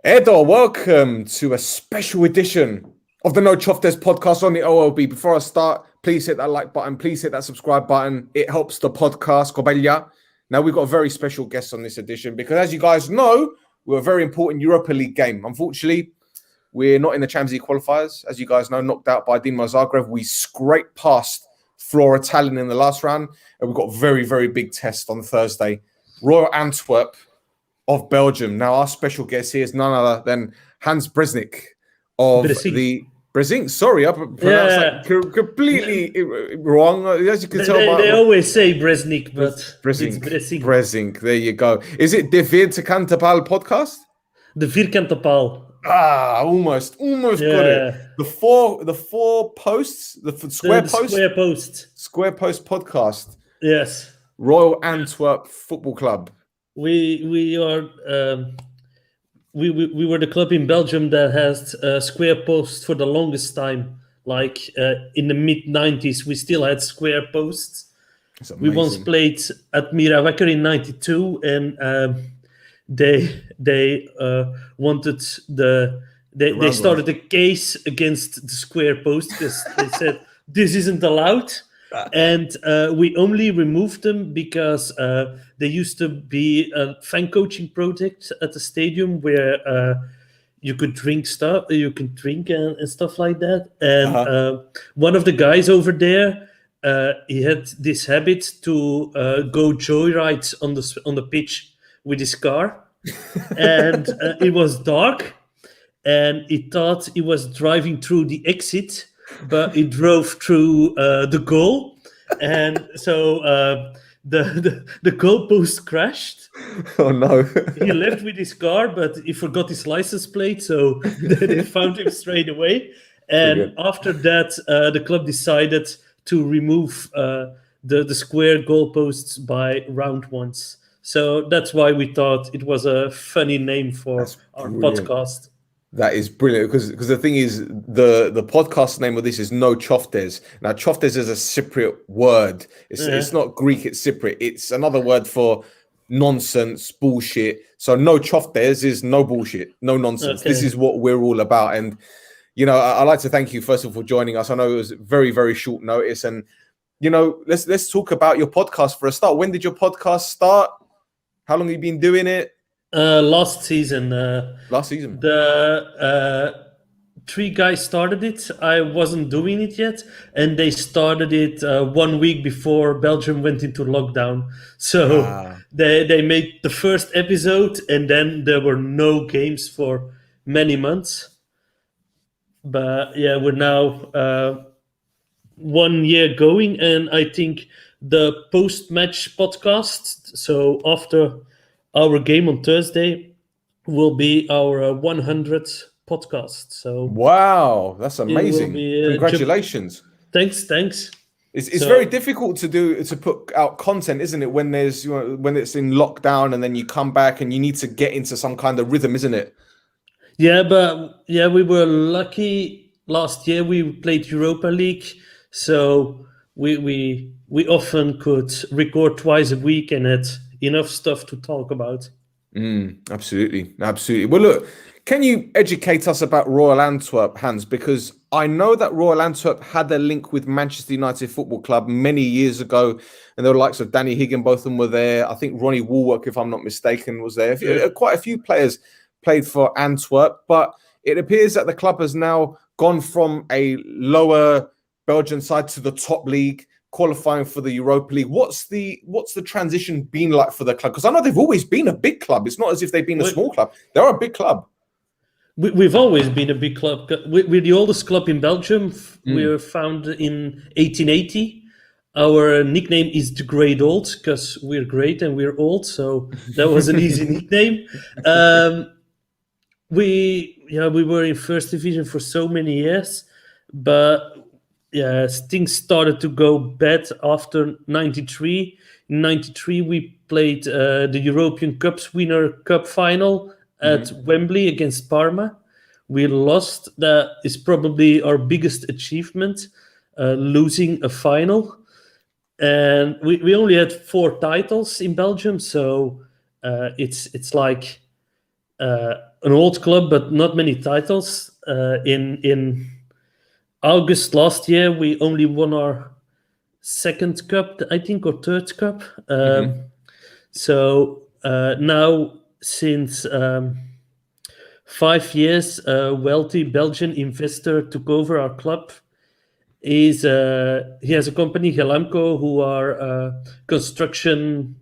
Edo, welcome to a special edition of the No Choftes podcast on the OLB. Before I start, please hit that like button. Please hit that subscribe button. It helps the podcast. Cobella. Now, we've got a very special guest on this edition because, as you guys know, we're a very important Europa League game. Unfortunately, we're not in the Champions League qualifiers. As you guys know, knocked out by Dinamo Zagreb. We scraped past Flora Tallinn in the last round, and we've got a very, very big test on Thursday. Royal Antwerp of Belgium. Now, our special guest here is none other than Hans Bressinck of the Bressinck. Sorry, I pronounced that completely wrong. As you can tell, they always say Bressinck, but Bressinck. It's Bressinck. Bressinck. There you go. Is it the Vierkante Paal podcast? The Vierkante Paal. Almost got it. The four posts, the square post podcast. Yes. Royal Antwerp Football Club. We are we were the club in Belgium that has square posts for the longest time. Like in the mid-90s, we still had square posts. We once played at Mirawekker in '92, and they wanted they started a case against the square post because they said this isn't allowed. And we only removed them because there used to be a fan coaching project at the stadium where you could drink stuff, you can drink and stuff like that. And one of the guys over there, he had this habit to go joyride on the pitch with his car, and it was dark, and he thought he was driving through the exit. But he drove through the goal, and so the goalpost crashed. Oh no! He left with his car, but he forgot his license plate, so they found him straight away. And after that, the club decided to remove the square goalposts by round ones. So that's why we thought it was a funny name for our podcast. That is brilliant because the thing is the podcast name of this is No Choftes. Now Choftes is a Cypriot word. It's not Greek, it's Cypriot. It's another word for nonsense, bullshit. So No Choftes is no bullshit, no nonsense. Okay. This is what we're all about. And you know, I'd like to thank you first of all for joining us. I know it was very, very short notice. And you know, let's talk about your podcast for a start. When did your podcast start? How long have you been doing it? Last season. The 3 guys started it. I wasn't doing it yet, and they started it 1 week before Belgium went into lockdown. So they made the first episode, and then there were no games for many months. But yeah, we're now 1 year going, and I think the post-match podcast, so after our game on Thursday, will be our 100th podcast. So wow, that's amazing! Congratulations! Thanks. It's very difficult to put out content, isn't it? When there's when it's in lockdown and then you come back and you need to get into some kind of rhythm, isn't it? Yeah, but we were lucky. Last year we played Europa League, so we often could record twice a week and had enough stuff to talk about. Absolutely. Well, look, can you educate us about Royal Antwerp, Hans? Because I know that Royal Antwerp had a link with Manchester United Football Club many years ago, and there were likes of Danny Higginbotham, both of them were there. I think Ronnie Woolwork, if I'm not mistaken, was there. Quite a few players played for Antwerp, but it appears that the club has now gone from a lower Belgian side to the top league, qualifying for the Europa League. What's the transition been like for the club? Because I know they've always been a big club. It's not as if they've been a small club. They're a big club. We've always been a big club. We're the oldest club in Belgium. We were founded in 1880. Our nickname is the Great Old because we're great and we're old. So that was an easy nickname. We were in first division for so many years, but things started to go bad after '93. In '93, we played the European Cup's Winner Cup final at Wembley against Parma. We lost. That is probably our biggest achievement, losing a final. And we only had 4 titles in Belgium, so it's like an old club, but not many titles. In August last year, we only won our second cup, I think, or third cup. So now, since 5 years, a wealthy Belgian investor took over our club. He has a company, Gelamco, who are construction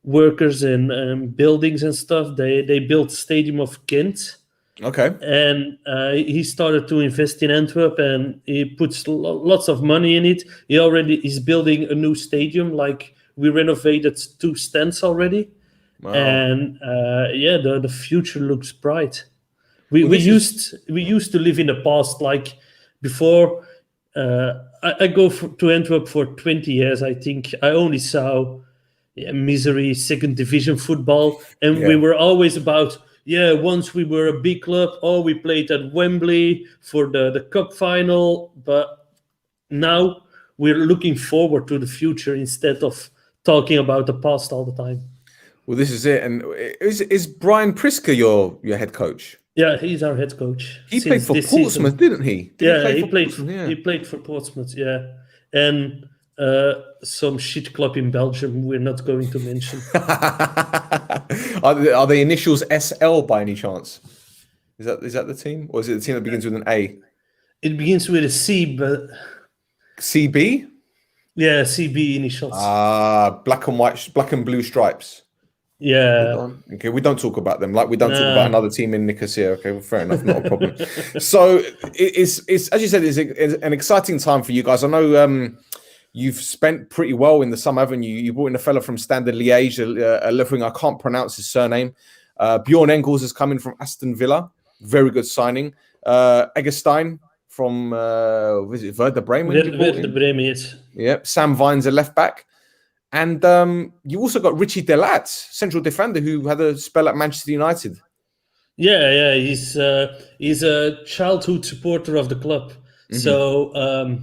workers and buildings and stuff. They built the Stadium of Ghent. Okay. And he started to invest in Antwerp, and he puts lots of money in it. He already is building a new stadium. Like, we renovated 2 stands already. Wow. And the future looks bright. We used to live in the past. Like, before, I go to Antwerp for 20 years. I think I only saw misery, second division football, and we were always about. Once we were a big club. We played at Wembley for the cup final, but now we're looking forward to the future instead of talking about the past all the time. Well, this is it. And is Brian Prisker your head coach? Yeah, he's our head coach. He played for Portsmouth, didn't he? He played for Portsmouth, and some shit club in Belgium we're not going to mention. Are the initials SL by any chance? Is that the team, or is it the team that begins with an A? It begins with a C, but CB. Yeah, CB initials. Black and blue stripes. Yeah. Okay, we don't talk about them like we don't talk about another team in Nicosia. Okay, well, fair enough, not a problem. So it's as you said, it's an exciting time for you guys. I know you've spent pretty well in the summer, haven't you? You brought in a fella from Standard Liège, a Lefring, I can't pronounce his surname. Bjorn Engels is coming from Aston Villa, very good signing. Eggestein from Werder Bremen. Werder Bremen, yes. Yep. Sam Vines, a left back. And you also got Richie Delat, central defender, who had a spell at Manchester United. Yeah, he's a childhood supporter of the club. So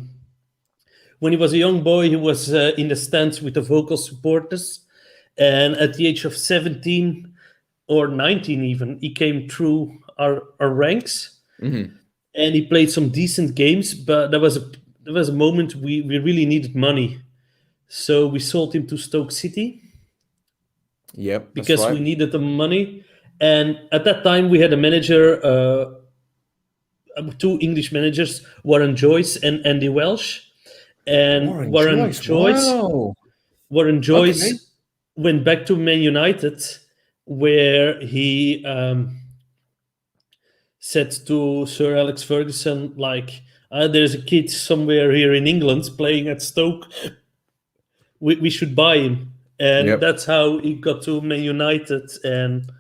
when he was a young boy, he was in the stands with the vocal supporters, and at the age of 17 or 19 even, he came through our ranks, and he played some decent games. But there was a moment we really needed money. So we sold him to Stoke City. Yep, because we needed the money. And at that time, we had a manager, 2 English managers, Warren Joyce and Andy Welsh. And Warren Joyce went back to Man United, where he said to Sir Alex Ferguson, like, there's a kid somewhere here in England playing at Stoke. We should buy him. And that's how he got to Man United. And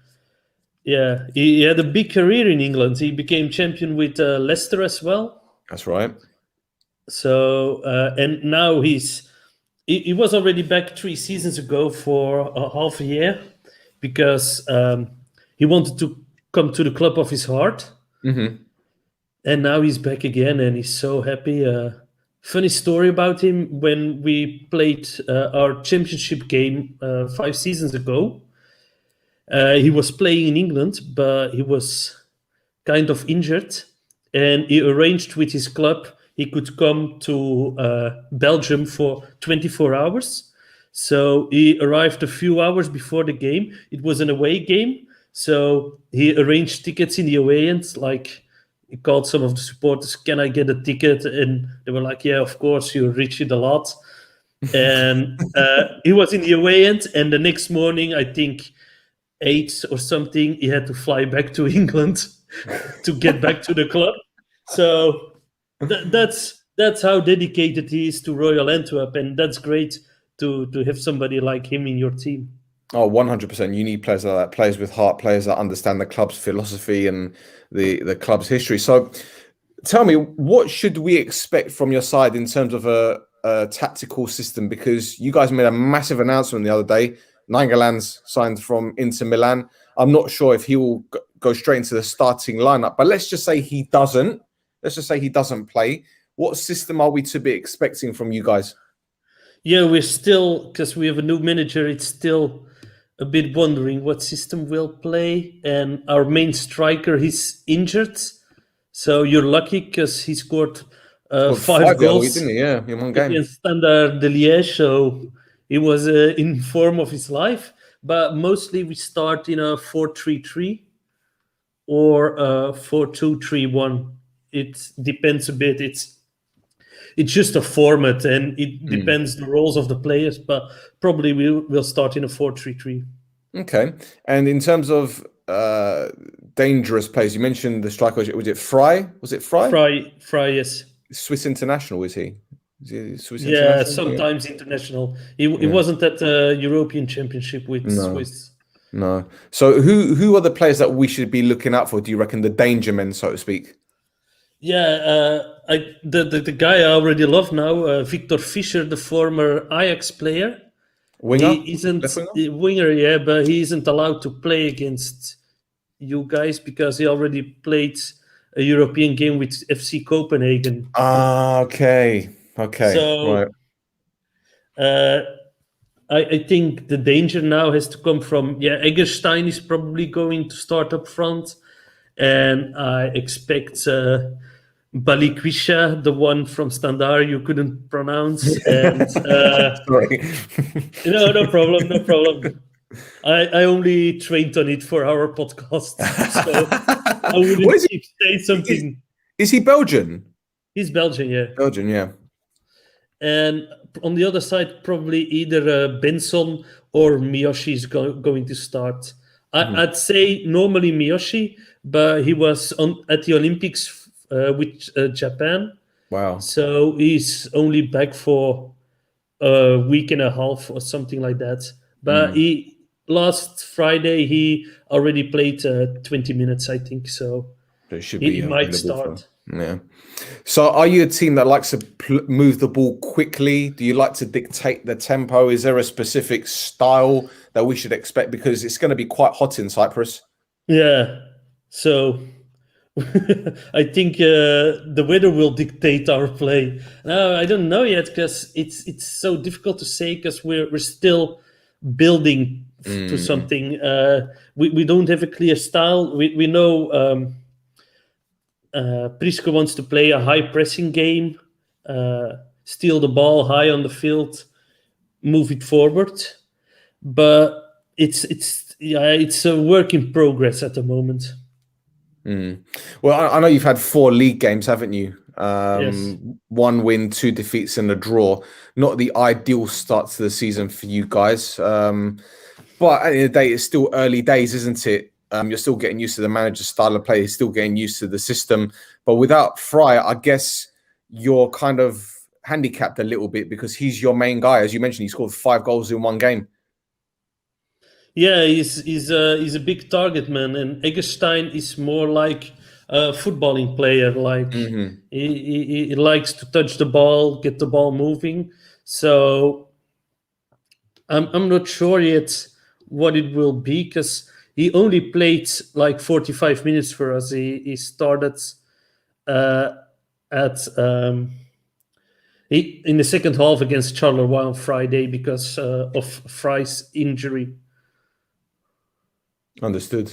he had a big career in England. He became champion with Leicester as well. That's right. So, and now he was already back 3 seasons ago for a half a year because he wanted to come to the club of his heart. And now he's back again, and he's so happy. Funny story about him: when we played our championship game 5 seasons ago, he was playing in England, but he was kind of injured, and he arranged with his club he could come to Belgium for 24 hours. So he arrived a few hours before the game. It was an away game, so he arranged tickets in the away end, like. He called some of the supporters, "Can I get a ticket?" And they were like, "Yeah, of course, you're Richie Delat." And he was in the away end, and the next morning, I think 8 or something, he had to fly back to England to get back to the club. So that's how dedicated he is to Royal Antwerp, and that's great to have somebody like him in your team. Oh, 100%. You need players like that, players with heart, players that understand the club's philosophy and the club's history. So tell me, what should we expect from your side in terms of a tactical system? Because you guys made a massive announcement the other day. Nainggolan's signed from Inter Milan. I'm not sure if he will go straight into the starting lineup, but let's just say he doesn't. Let's just say he doesn't play. What system are we to be expecting from you guys? Yeah, we're still, because we have a new manager, it's still a bit wondering what system we'll play, and our main striker is injured. So you're lucky because he scored Scored 5 5 the other week, goals didn't he? Yeah, in one game. against Standard de Liège, so he was in form of his life. But mostly we start in a 4-3-3 or 4-2-3-1. It depends a bit. It's just a format, and it depends the roles of the players. But probably we'll start in a 4-3-3. Okay. And in terms of dangerous players, you mentioned the striker. Was it Fry? Was it Fry? Fry, yes. Swiss international, is he? Is he Swiss Yeah, international? sometimes international. He wasn't at the European Championship with Swiss. No. So who are the players that we should be looking out for? Do you reckon the danger men, so to speak? Yeah, the guy I already love now, Victor Fischer, the former Ajax player. Winger? He isn't Left winger? a winger, yeah, but he isn't allowed to play against you guys because he already played a European game with FC Copenhagen. Ah, okay. So, Right. I think the danger now has to come from, Eggestein is probably going to start up front, and I expect Balikwisha, the one from Standard you couldn't pronounce, and Sorry. no problem. I only trained on it for our podcast, so I wouldn't say something. Is he Belgian? He's Belgian, yeah. Belgian, yeah. And on the other side, probably either Benson or Miyoshi is going to start. I'd say normally Miyoshi, but he was at the Olympics with Japan. Wow. So he's only back for a week and a half or something like that. But last Friday, he already played 20 minutes, I think. So it should he be might start. Yeah. So are you a team that likes to move the ball quickly? Do you like to dictate the tempo? Is there a specific style that we should expect? Because it's going to be quite hot in Cyprus. Yeah. So I think the weather will dictate our play. No, I don't know yet because it's so difficult to say because we're still building to something. We don't have a clear style. We know Prisco wants to play a high pressing game, steal the ball high on the field, move it forward. But it's a work in progress at the moment. Well, I know you've had 4 league games, haven't you? Yes. 1 win, 2 defeats, and a draw. Not the ideal start to the season for you guys. But at the end of the day, it's still early days, isn't it? You're still getting used to the manager's style of play. You're still getting used to the system. But without Fry, I guess you're kind of handicapped a little bit because he's your main guy. As you mentioned, he scored 5 goals in 1 game. Yeah, he's a big target man, and Eggestein is more like a footballing player. Like he likes to touch the ball, get the ball moving. So I'm not sure yet what it will be because he only played like 45 minutes for us. He started in the second half against Charleroi on Friday because of Fry's injury. Understood.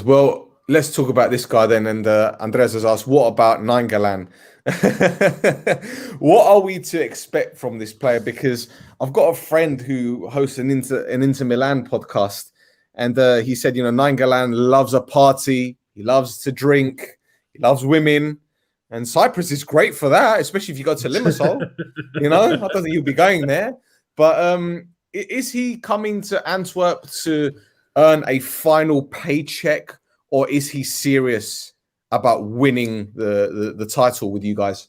Well, let's talk about this guy then. And Andreas has asked, what about Nainggolan? What are we to expect from this player? Because I've got a friend who hosts an Inter Milan podcast, and he said, Nainggolan loves a party, he loves to drink, he loves women, and Cyprus is great for that, especially if you go to Limassol. I don't think he'll be going there. But is he coming to Antwerp to earn a final paycheck, or is he serious about winning the title with you guys?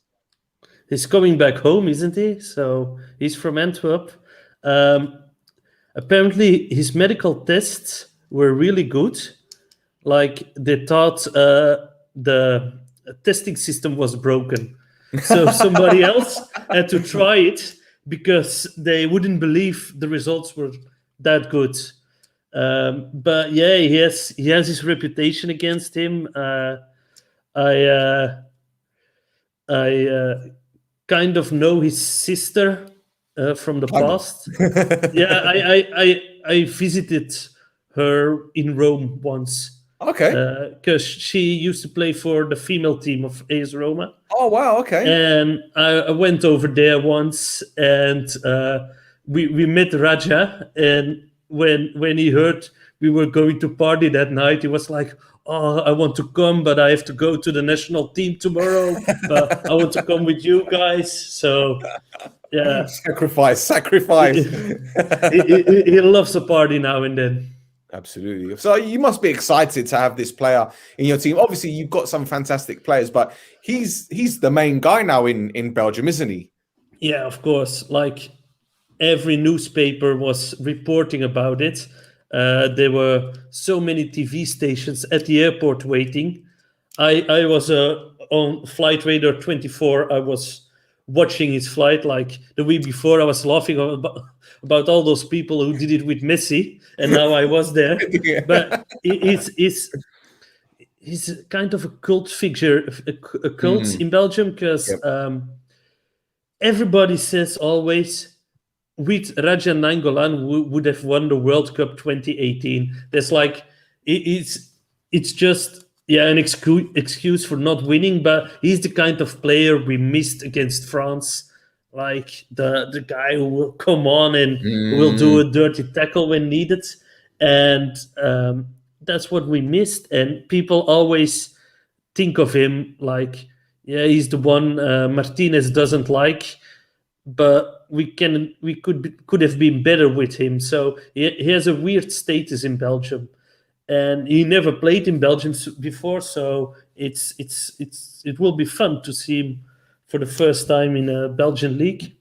He's coming back home, isn't he? So he's from Antwerp. Apparently his medical tests were really good. Like they thought the testing system was broken. So somebody else had to try it because they wouldn't believe the results were that good. But yeah, he has his reputation against him. I kind of know his sister from the past. Yeah, I visited her in Rome once. Okay. Because she used to play for the female team of AS Roma. Oh wow. Okay. And I went over there once, and we met Raja. And when he heard we were going to party that night, he was like, "Oh, I want to come, but I have to go to the national team tomorrow. But I want to come with you guys." So yeah, Sacrifice. he loves a party now and then. Absolutely. So you must be excited to have this player in your team. Obviously, you've got some fantastic players, but he's the main guy now in Belgium, isn't he? Yeah, of course. Like every newspaper was reporting about it. There were so many TV stations at the airport waiting. I was on Flight Radar 24. I was watching his flight. Like the week before, I was laughing about all those people who did it with Messi, and now I was there. Yeah. But he's kind of a cult figure, a cult in Belgium, because everybody says always, with Raja Nainggolan, we would have won the World Cup 2018. There's like, it's just an excuse for not winning, but he's the kind of player we missed against France. Like the guy who will come on and will do a dirty tackle when needed. And that's what we missed. And people always think of him like, he's the one Martinez doesn't like, but we could have been better with him. So he has a weird status in Belgium, and he never played in Belgium before. So it will be fun to see him for the first time in a Belgian league.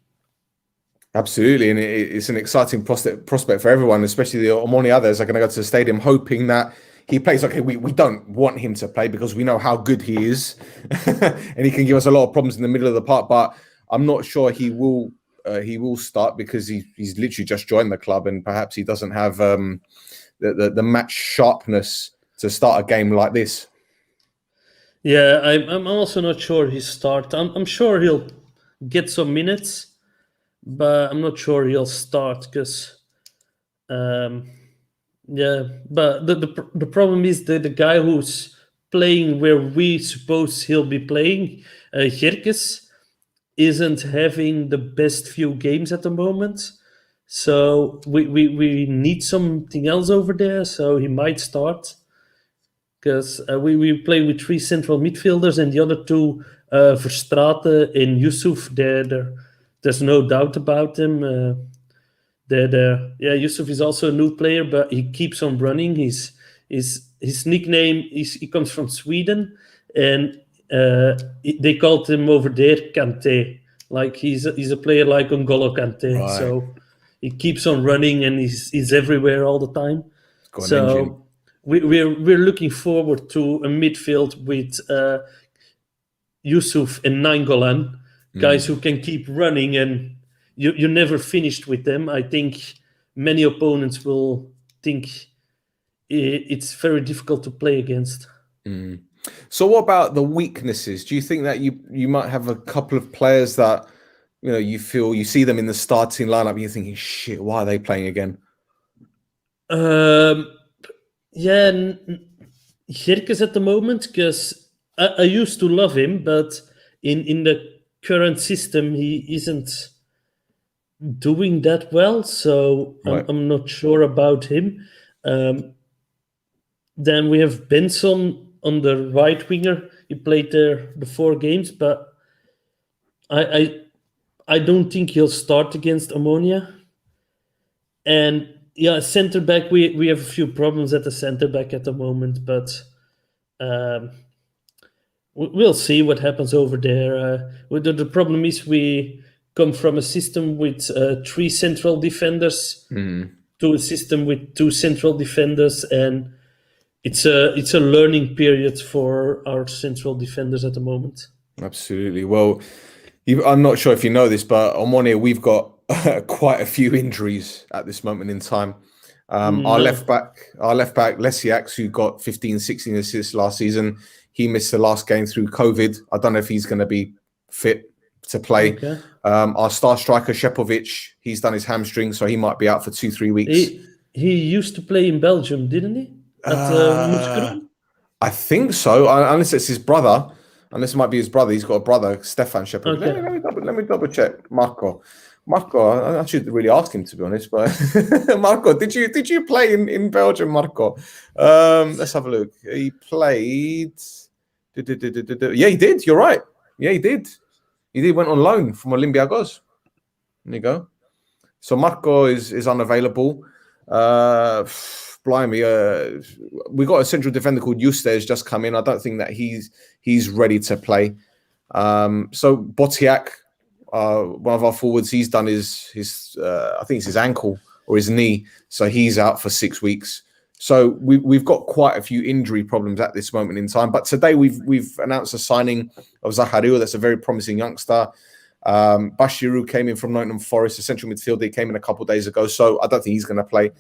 Absolutely, and it's an exciting prospect for everyone, especially the Omonoia others are going to go to the stadium hoping that he plays. Okay, we don't want him to play because we know how good he is, and he can give us a lot of problems in the middle of the park. But I'm not sure he will start because he's literally just joined the club, and perhaps he doesn't have the match sharpness to start a game like this. Yeah, I'm also not sure he'll start. I'm sure he'll get some minutes, but I'm not sure he'll start because, But the problem is that the guy who's playing where we suppose he'll be playing, Gerkes, isn't having the best few games at the moment. So we need something else over there. So he might start because we play with 3 central midfielders, and the other 2, Verstraete and Yusuf. There's no doubt about them. Yusuf is also a new player, but he keeps on running. His nickname he comes from Sweden, and they called him over there Kante. Like he's a player like N'Golo Kante. Right. So he keeps on running and he's everywhere all the time. So we're looking forward to a midfield with Yusuf and Nainggolan, guys who can keep running, and you're never finished with them. I think many opponents will think it's very difficult to play against. So what about the weaknesses? Do you think that you might have a couple of players that you feel you see them in the starting lineup and you're thinking, shit, why are they playing again? Gerkes at the moment, because I used to love him, but in the current system he isn't doing that well, so right. I'm not sure about him. Then we have Benson on the right winger. He played there the 4 games, but I don't think he'll start against Omonoia. And center back, we have a few problems at the center back at the moment, but we'll see what happens over there. The problem is we come from a system with 3 central defenders to a system with 2 central defenders, and it's a learning period for our central defenders at the moment. Absolutely. Well, I'm not sure if you know this, but Omonoia, we've got quite a few injuries at this moment in time. Our left back, Lesiax, who got 15, 16 assists last season, he missed the last game through COVID. I don't know if he's going to be fit to play. Okay. Our star striker, Shepovic, he's done his hamstring, so he might be out for 2-3 weeks. He used to play in Belgium, didn't he? At Moeskroen? I think so, unless it's his brother. Unless it might be his brother. He's got a brother, Stefan Shepherd. Okay. Let me double check. Marco, I should really ask him, to be honest. But Marco, did you play in Belgium, Marco? Let's have a look. He played. Yeah, he did. You're right. Yeah, he did. He did. Went on loan from Olympiacos. There you go. So Marco is unavailable. Blimey, we got a central defender called Eustace just come in. I don't think that he's ready to play. So Botiak, one of our forwards, he's done his I think it's his ankle or his knee, so he's out for 6 weeks. So we've got quite a few injury problems at this moment in time. But today we've announced a signing of Zachariou. That's a very promising youngster. Bashiru came in from Nottingham Forest, a central midfielder. He came in a couple of days ago, so I don't think he's going to play.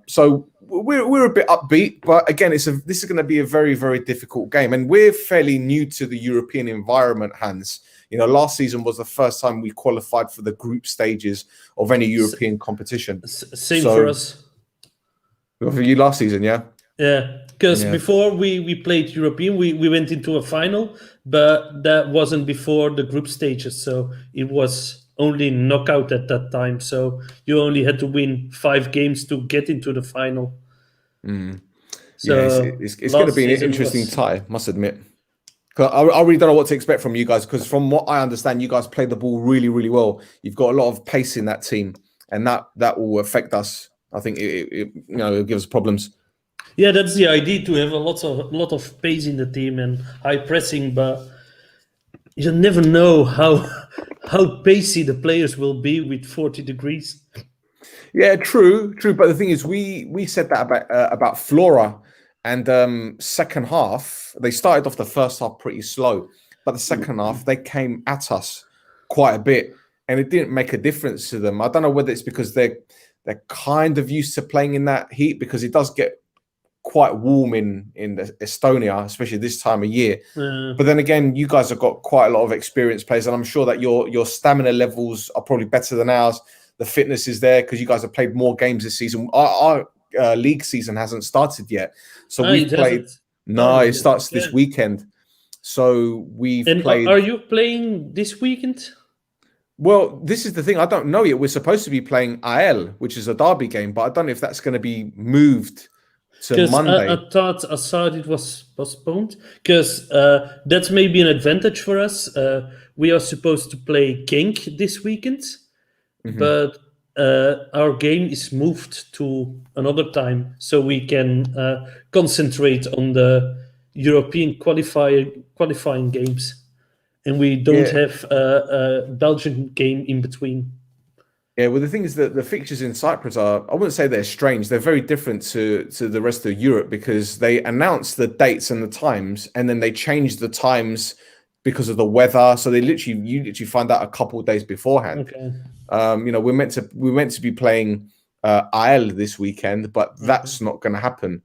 So we're a bit upbeat, but again, this is going to be a very, very difficult game, and we're fairly new to the European environment, Hans. You know, last season was the first time we qualified for the group stages of any European competition. Same for us. For you last season, yeah? Yeah, because before we played European, we went into a final, but that wasn't before the group stages, so it was only knockout at that time. So you only had to win 5 games to get into the final. So yeah, it's going to be an interesting tie, must admit. I really don't know what to expect from you guys, because from what I understand, you guys play the ball really, really well. You've got a lot of pace in that team, and that will affect us. I think it gives us problems. Yeah, that's the idea, to have a lot of pace in the team and high pressing, but you never know how pacey the players will be with 40 degrees. Yeah, true. But the thing is, we said that about Flora, and second half they started off the first half pretty slow, but the second half they came at us quite a bit, and it didn't make a difference to them. I don't know whether it's because they're kind of used to playing in that heat, because it does get quite warm in Estonia, especially this time of year. But then again, you guys have got quite a lot of experienced players, and I'm sure that your stamina levels are probably better than ours. The fitness is there because you guys have played more games this season. Our league season hasn't started yet, so we've played. No, it starts this weekend. So we've played. Are you playing this weekend? Well, this is the thing. I don't know yet. We're supposed to be playing AL, which is a derby game, but I don't know if that's going to be moved to Monday. I thought it was postponed, because that's maybe an advantage for us. We are supposed to play Genk this weekend, but our game is moved to another time, so we can concentrate on the European qualifying games. And we don't have a Belgian game in between. Yeah, well, the thing is that the fixtures in Cyprus are, I wouldn't say they're strange. They're very different to the rest of Europe, because they announce the dates and the times, and then they change the times because of the weather. So you literally find out a couple of days beforehand. Okay. We're meant to be playing AL this weekend, but that's not going to happen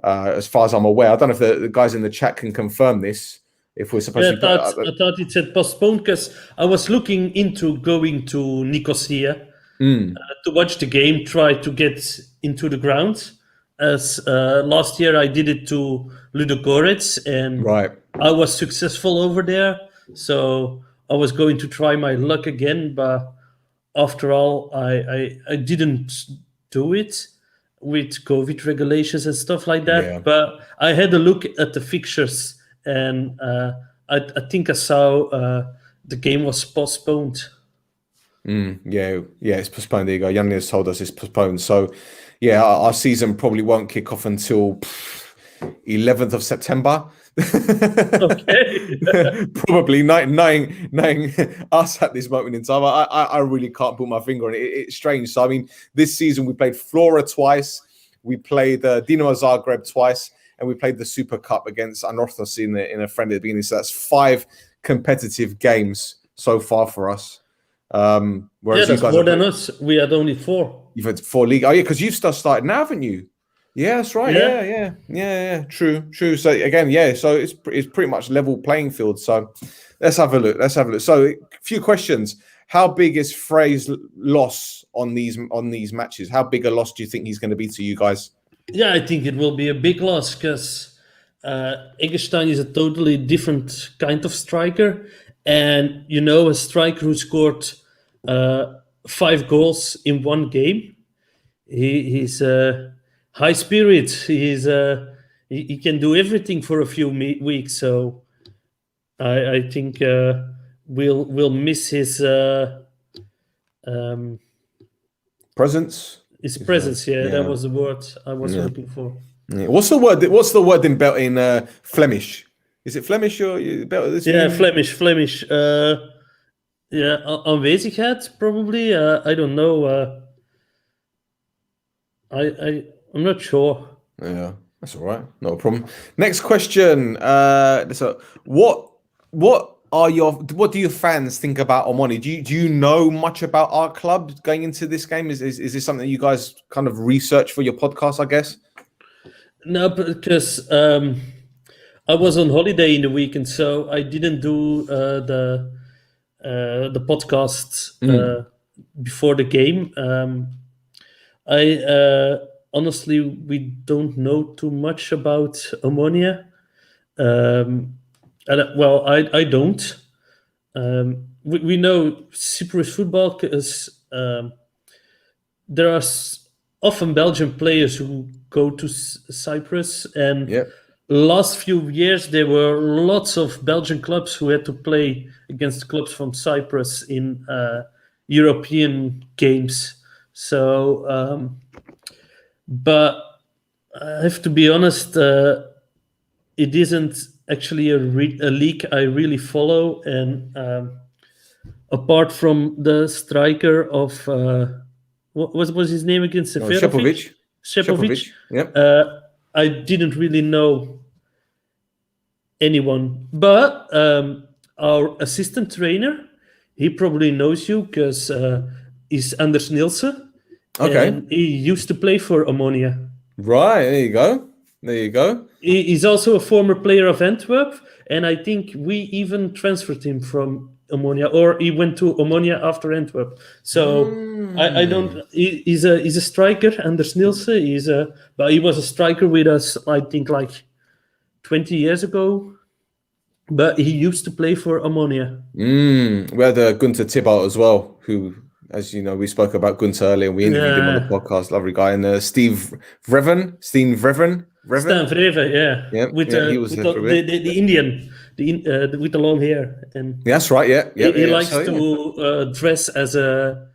as far as I'm aware. I don't know if the guys in the chat can confirm this. If we're supposed to, I thought it said postponed, because I was looking into going to Nicosia to watch the game, try to get into the ground. As last year I did it to Ludogorets, and I was successful over there. So I was going to try my luck again, but after all, I didn't do it with COVID regulations and stuff like that. Yeah. But I had a look at the fixtures, and I think I saw the game was postponed. Yeah, it's postponed. There you go. Yanni has told us it's postponed. So, yeah, our season probably won't kick off until 11th of September. Okay. Probably knowing us at this moment in time. I really can't put my finger on it. It's strange. So, I mean, this season we played Flora twice. We played Dinamo Zagreb twice. And we played the Super Cup against Anorthos in a friendly at the beginning. So that's 5 competitive games so far for us. Whereas that's more than us. We had only 4. You've had 4 league. Oh yeah, because you've just started now, haven't you? Yeah, that's right. Yeah. True. So again, so it's pretty much level playing field. So let's have a look. So a few questions. How big is Frey's loss on these matches? How big a loss do you think he's going to be to you guys? Yeah, I think it will be a big loss because Eggestein is a totally different kind of striker. And, a striker who scored 5 goals in one game, he's high spirit. He can do everything for a few weeks. So I think we'll miss his presence. His presence, that was the word I was looking for. Yeah. What's the word in Flemish? Is it Flemish or this? Yeah, Flemish. Aanwezigheid probably. I don't know. I'm not sure. Yeah, that's all right. No problem. Next question. So what do your fans think about Omonoia? Do you know much about our club going into this game? Is this something you guys kind of research for your podcast, I guess? No, because I was on holiday in the weekend, so I didn't do the podcast before the game. Honestly, we don't know too much about Omonoia. I don't. We know Cyprus football because there are often Belgian players who go to Cyprus, and last few years there were lots of Belgian clubs who had to play against clubs from Cyprus in European games. So, but I have to be honest, it isn't actually a league I really follow, and apart from the striker of what was his name again? Shepovic. Yep. I didn't really know anyone, but our assistant trainer, he probably knows you because he's Anders Nielsen. Okay. And he used to play for Omonoia. Right. There you go. He's also a former player of Antwerp, and I think we even transferred him from Omonoia, or he went to Omonoia after Antwerp. So I don't. He's a striker, Anders Nielsen. But he was a striker with us, I think, like 20 years ago. But he used to play for Omonoia. We had Gunther Thibault as well, who, as you know, we spoke about Gunther earlier. We interviewed him on the podcast. Lovely guy. And Steve Vreven. Stan Vreven, yeah. He was the Indian, with the long hair. And that's right, yeah. He likes to dress as a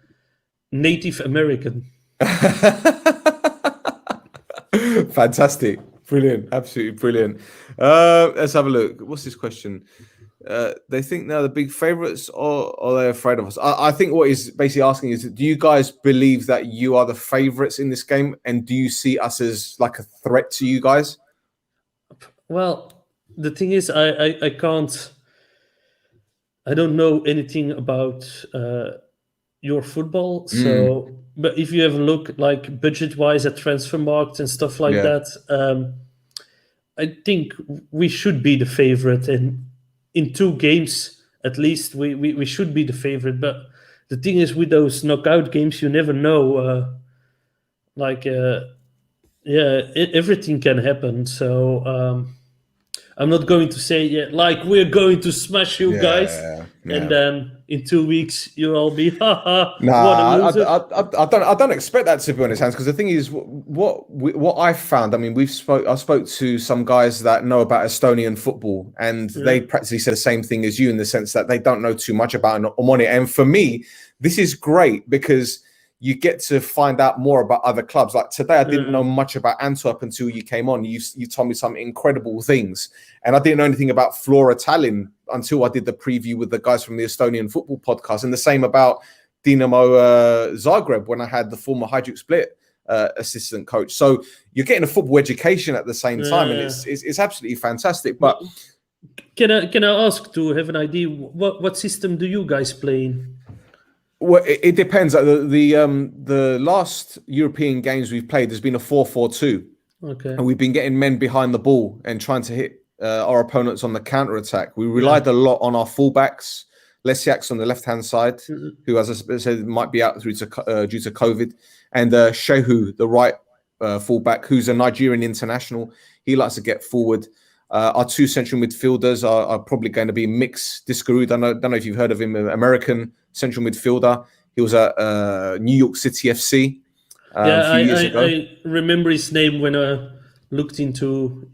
Native American. Fantastic. Brilliant. Absolutely brilliant. Let's have a look. What's this question? They think they're the big favorites, or are they afraid of us? I think what he's basically asking is, do you guys believe that you are the favorites in this game, and do you see us as like a threat to you guys? Well, the thing is, I can't. I don't know anything about your football, so. But if you have a look, like budget-wise at Transfermarkt and stuff like that, I think we should be the favorite, and in 2 games at least we should be the favorite. But the thing is, with those knockout games, you never know. Everything can happen. So I'm not going to say we're going to smash you guys, and then in 2 weeks you'll all be what a loser. I don't expect that to be on his hands, because the thing is, what I found. I mean, I spoke to some guys that know about Estonian football, and they practically said the same thing as you, in the sense that they don't know too much about Omonoia. And for me, this is great because you get to find out more about other clubs. Like today, I didn't know much about Antwerp until you came on. You told me some incredible things. And I didn't know anything about Flora Tallinn until I did the preview with the guys from the Estonian football podcast. And the same about Dinamo Zagreb, when I had the former Hajduk Split assistant coach. So you're getting a football education at the same time. And it's absolutely fantastic. But can I ask, to have an idea, what system do you guys play in? Well, it depends. The last European games we've played, there's been a 4-4-2. Okay. And we've been getting men behind the ball and trying to hit our opponents on the counter attack. We relied a lot on our fullbacks, Lesiak's on the left-hand side, who, as I said, might be out due to COVID. And Shehu, the right fullback, who's a Nigerian international. He likes to get forward. Our two central midfielders are probably going to be Mix Discarud. I don't know if you've heard of him, an American central midfielder. He was at New York City FC a few years ago. I remember his name when I looked into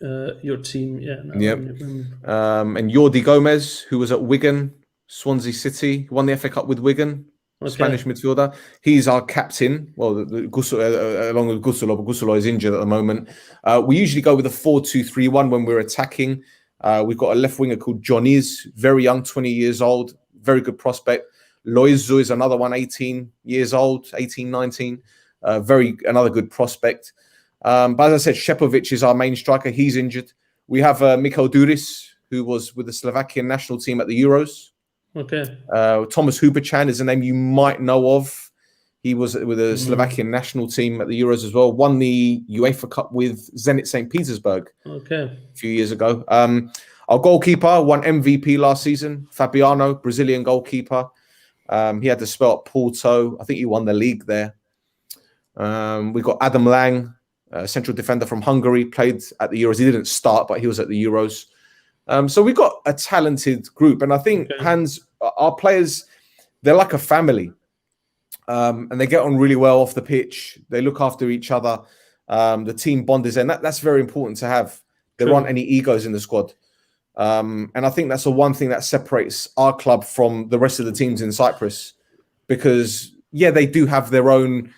your team. Yeah. And Jordi Gomez, who was at Wigan, Swansea City, won the FA Cup with Wigan. Okay. Spanish midfielder. He's our captain. Well, along with Gusolo, but Gusolo is injured at the moment. We usually go with a 4-2-3-1 when we're attacking. We've got a left winger called Johnny's, very young, 20 years old, very good prospect. Loizu is another one, 18 years old, 18, 19. Another good prospect. But as I said, Shepovic is our main striker. He's injured. We have Mikhail Duris, who was with the Slovakian national team at the Euros. Okay. Thomas Hubachan is a name you might know of. He was with the Slovakian national team at the Euros as well. Won the UEFA Cup with Zenit St. Petersburg a few years ago. Our goalkeeper won MVP last season. Fabiano, Brazilian goalkeeper. He had to spell at Porto. I think he won the league there. We got Adam Lang, central defender from Hungary, played at the Euros. He didn't start, but he was at the Euros. So we've got a talented group. And I think, Hans, our players, they're like a family. And they get on really well off the pitch. They look after each other. The team bond is there. And that's very important to have. There aren't any egos in the squad. And I think that's the one thing that separates our club from the rest of the teams in Cyprus. Because, they do have their own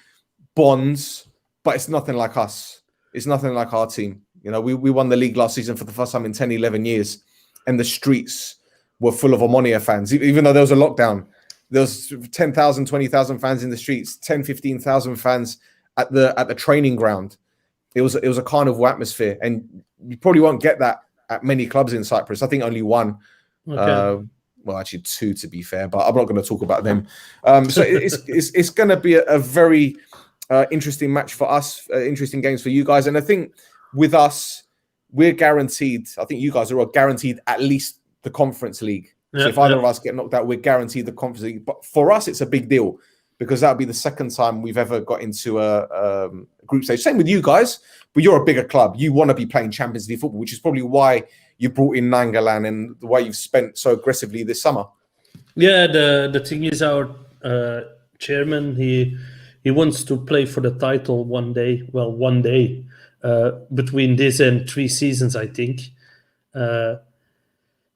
bonds, but it's nothing like us. It's nothing like our team. You know, we won the league last season for the first time in 10, 11 years. And the streets were full of Omonoia fans. Even though there was a lockdown, there was 10,000, 20,000 fans in the streets, 10, 15,000 fans at the training ground. It was a carnival atmosphere. And you probably won't get that at many clubs in Cyprus. I think only one. Well, actually two, to be fair, but I'm not going to talk about them. So it's going to be a very interesting match for us, interesting games for you guys. And I think with us, we're guaranteed, I think you guys are all guaranteed at least the Conference League. So if either of us get knocked out, we're guaranteed the Conference League. But for us, it's a big deal because that'll be the second time we've ever got into a group stage. Same with you guys, but you're a bigger club. You want to be playing Champions League football, which is probably why you brought in Nangalan and the way you've spent so aggressively this summer. Yeah, the thing is, our chairman, he wants to play for the title one day. Well, one day. Between this and 3 seasons, I think.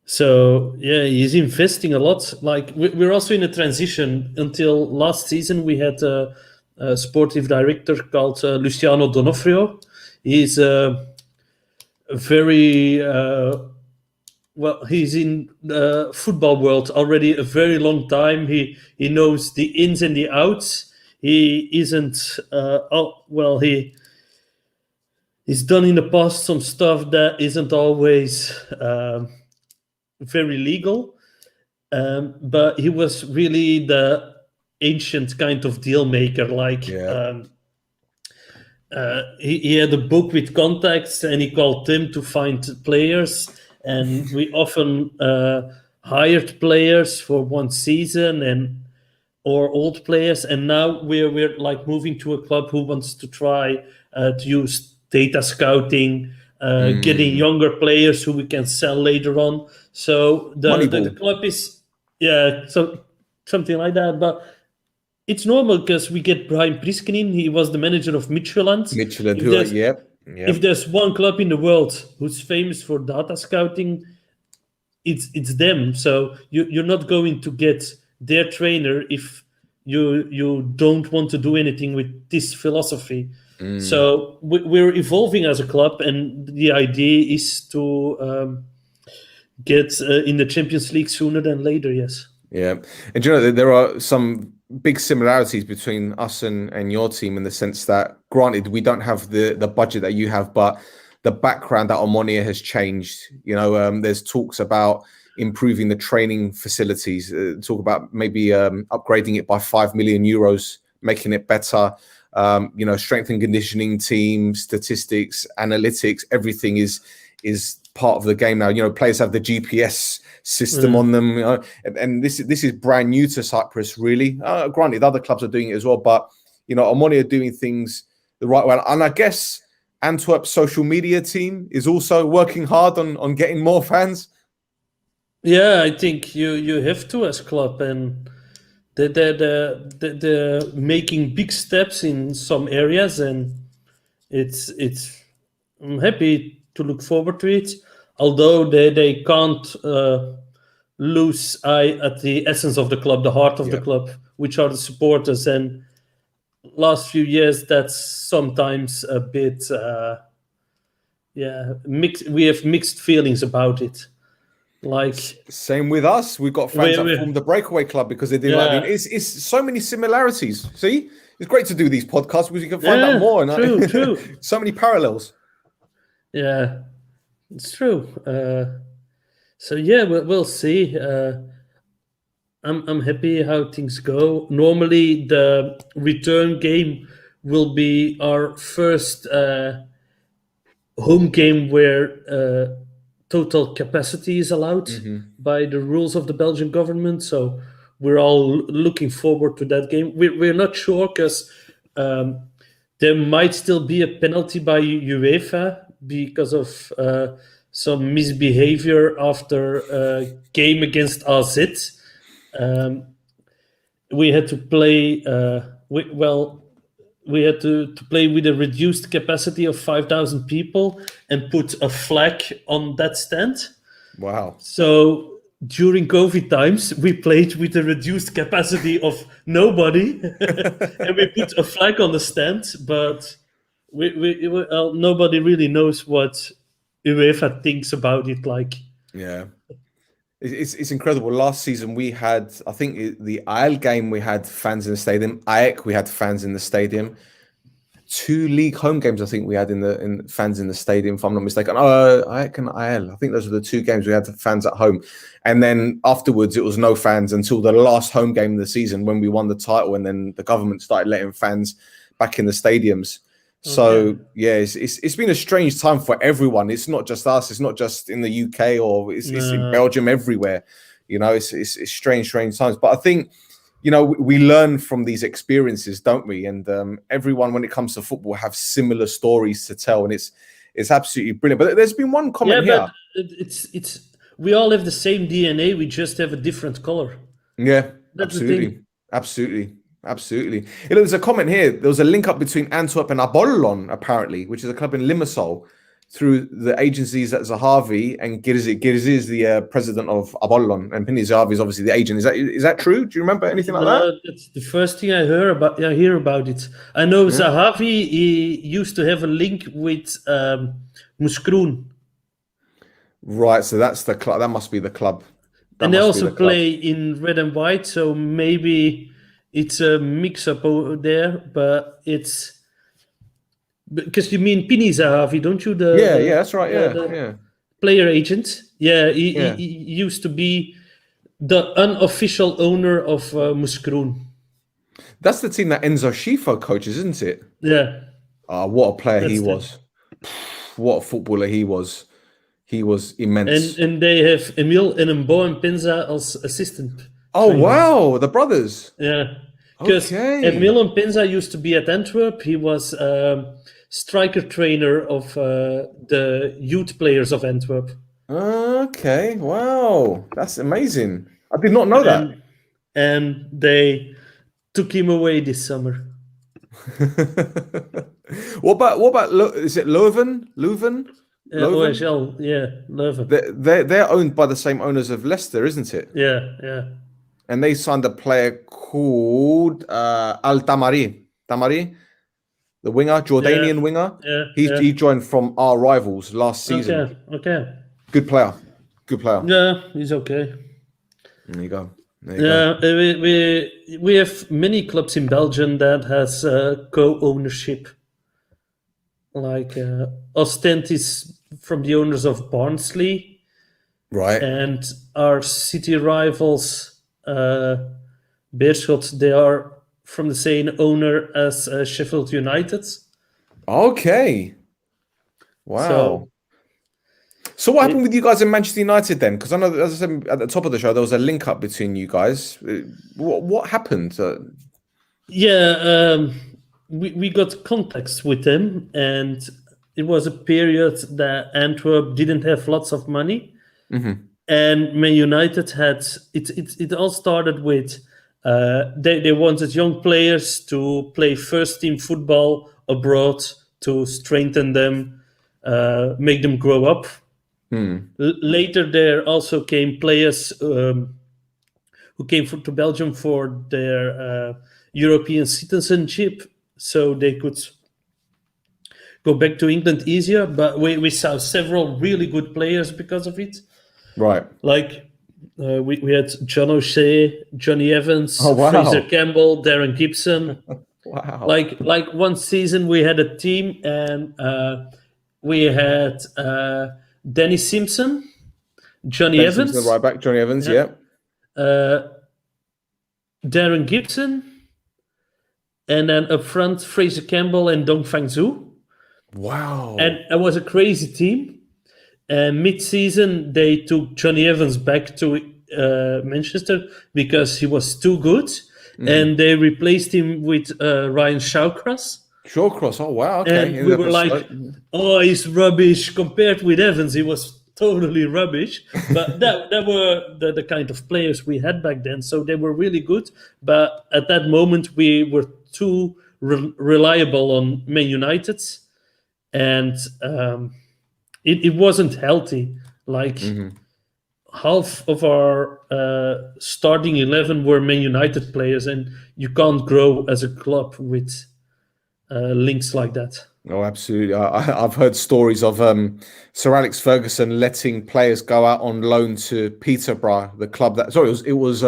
So he's investing a lot. Like we're also in a transition. Until last season, we had a sportive director called Luciano Donofrio. He's very he's in the football world already a very long time. He knows the ins and the outs. He isn't he's done in the past some stuff that isn't always very legal, but he was really the ancient kind of deal maker. He had a book with contacts, and he called them to find players. And we often hired players for 1 season or old players. And now we're like moving to a club who wants to try to use data scouting, getting younger players who we can sell later on. So the club is, so something like that. But it's normal because we get Brian Priskinen. He was the manager of Midtjylland. If there's one club in the world who's famous for data scouting, it's them. So you're not going to get their trainer if you don't want to do anything with this philosophy. So we're evolving as a club, and the idea is to get in the Champions League sooner than later, yes. Yeah. And you know, there are some big similarities between us and your team in the sense that, granted, we don't have the budget that you have, but the background that Omonoia has changed. You know, there's talks about improving the training facilities, talk about maybe upgrading it by 5 million euros, making it better. You know, strength and conditioning team, statistics, analytics, everything is part of the game now. You know, players have the GPS system on them. And this is brand new to Cyprus, really. Granted, other clubs are doing it as well, but Omonoia are doing things the right way. And I guess Antwerp's social media team is also working hard on getting more fans. Yeah, I think you have to as club, and they're making big steps in some areas, and it's I'm happy to look forward to it. Although they can't lose eye at the essence of the club, the heart of the club, which are the supporters. And last few years, that's sometimes a bit mixed. We have mixed feelings about it. Like same with us, we've got fans that formed the breakaway club because they did like it's so many similarities. See, it's great to do these podcasts because you can find out more. And true. So many parallels. Yeah, it's true. So yeah, we'll see. I'm happy how things go. Normally, the return game will be our first home game where total capacity is allowed by the rules of the Belgian government. So we're all looking forward to that game. We're not sure because there might still be a penalty by UEFA because of some misbehavior after a game against AZ. We had to play. We had to play with a reduced capacity of 5,000 people and put a flag on that stand. Wow! So during COVID times, we played with a reduced capacity of nobody, and we put a flag on the stand. But nobody really knows what UEFA thinks about it. Like, yeah. It's incredible. Last season we had, I think the AEL game, we had fans in the stadium. AEK, we had fans in the stadium. 2 league home games, I think we had in fans in the stadium, if I'm not mistaken. AEK and AEL. I think those are the 2 games we had fans at home. And then afterwards, it was no fans until the last home game of the season when we won the title, and then the government started letting fans back in the stadiums. So yeah, it's been a strange time for everyone. It's not just us. It's not just in the UK or it's in Belgium. Everywhere, it's strange times. But I think we learn from these experiences, don't we? And everyone, when it comes to football, have similar stories to tell, and it's absolutely brilliant. But there's been one comment here. But it's we all have the same DNA. We just have a different color. Yeah, that's Absolutely. There's a comment here. There was a link up between Antwerp and Apollon, apparently, which is a club in Limassol, through the agencies at Zahavi, and Girzi is the president of Apollon, and Pini Zahavi is obviously the agent. Is that true? Do you remember anything like that? That's the first thing I hear about it. I know Zahavi, he used to have a link with Moeskroen. Right, so that's the club. That must be the club. And they also play in red and white, so maybe it's a mix-up over there, but it's because you mean Pini Zahavi, don't you? Yeah, that's right. Yeah. Player agent. Yeah, he used to be the unofficial owner of Moeskroen. That's the team that Enzo Schifo coaches, isn't it? Yeah. What a player he was! What a footballer he was! He was immense. And they have Emil and Mbo and Pinza as assistant. Oh, wow. The brothers. Yeah. Because Emil and Pinza used to be at Antwerp. He was striker trainer of the youth players of Antwerp. Okay. Wow. That's amazing. I did not know that. And they took him away this summer. What about is it Leuven? OHL, yeah, Leuven. They're owned by the same owners of Leicester, isn't it? Yeah. And they signed a player called Al Tamari, the winger, Jordanian winger. Yeah, he joined from our rivals last season. Okay. Good player. Yeah, he's okay. There you go. We have many clubs in Belgium that has co-ownership. Like Ostend is from the owners of Barnsley, right? And our city rivals, Beerschot, they are from the same owner as Sheffield United. Okay. Wow. So what happened with you guys in Manchester United then? Because I know, as I said at the top of the show, there was a link up between you guys. What happened? We got contacts with them, and it was a period that Antwerp didn't have lots of money, and Man United had it. It all started with they wanted young players to play first team football abroad to strengthen them, make them grow up. Later, there also came players who came to Belgium for their European citizenship, so they could go back to England easier. But we saw several really good players because of it. Right. Like we had John O'Shea, Johnny Evans, Oh, wow. Fraser Campbell, Darren Gibson. Wow. Like one season we had a team, and we had Danny Simpson, Johnny Evans, Simpson, the right back, Johnny Evans, yeah. Darren Gibson, and then up front Fraser Campbell and Dong Fang Zhu. Wow. And it was a crazy team. And mid-season, they took Johnny Evans back to Manchester because he was too good. And they replaced him with Ryan Shawcross. Shawcross, oh wow, okay. And we were like, oh, he's rubbish. Compared with Evans, he was totally rubbish. But that were the kind of players we had back then. So they were really good. But at that moment, we were too reliable on Man United. And it wasn't healthy. Like half of our starting 11 were Man United players, and you can't grow as a club with links like that. Oh, absolutely. I've heard stories of Sir Alex Ferguson letting players go out on loan to Peterborough, the club that. Sorry, it was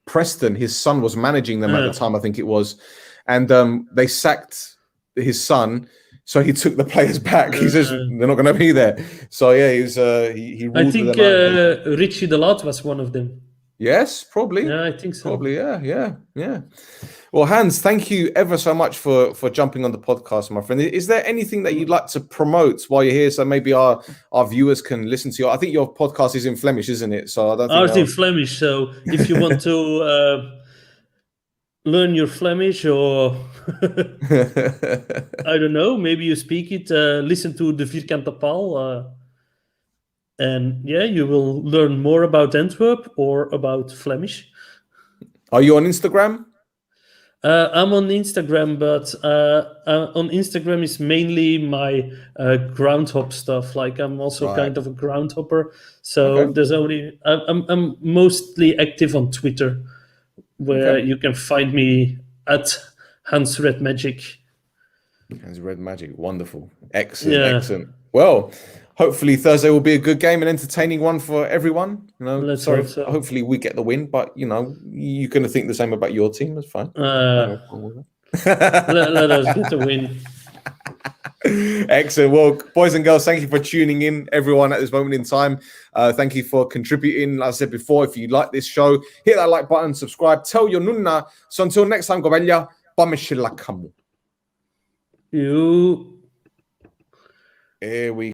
Preston. His son was managing them at the time, I think it was, and they sacked his son. So he took the players back. He says they're not going to be there. So yeah, he ruled. I think Richie Delat was one of them. Yes, probably. Yeah, I think so. Probably, yeah. Well, Hans, thank you ever so much for jumping on the podcast, my friend. Is there anything that you'd like to promote while you're here, so maybe our viewers can listen to you? I think your podcast is in Flemish, isn't it? So I don't think ours in Flemish. So if you want to learn your Flemish, or I don't know, maybe you speak it, listen to the Vierkante Paal, and yeah, you will learn more about Antwerp or about Flemish. Are you on Instagram? I'm on Instagram, but on Instagram is mainly my ground hop stuff. Like I'm also kind of a ground hopper, so there's only I'm mostly active on Twitter, where you can find me at Hans Red Magic. Hans Red Magic, wonderful, excellent. Well, hopefully Thursday will be a good game, an entertaining one for everyone. You know, Let's hope so. Hopefully we get the win, but you know, you're going to think the same about your team. That's fine. Let us get the win. Excellent. Well, boys and girls, thank you for tuning in, everyone, at this moment in time. Thank you for contributing. Like I said before, if you like this show, hit that like button, subscribe, tell your NOUNA. So until next time, Gobella, Bamishila Kamu. You. Here we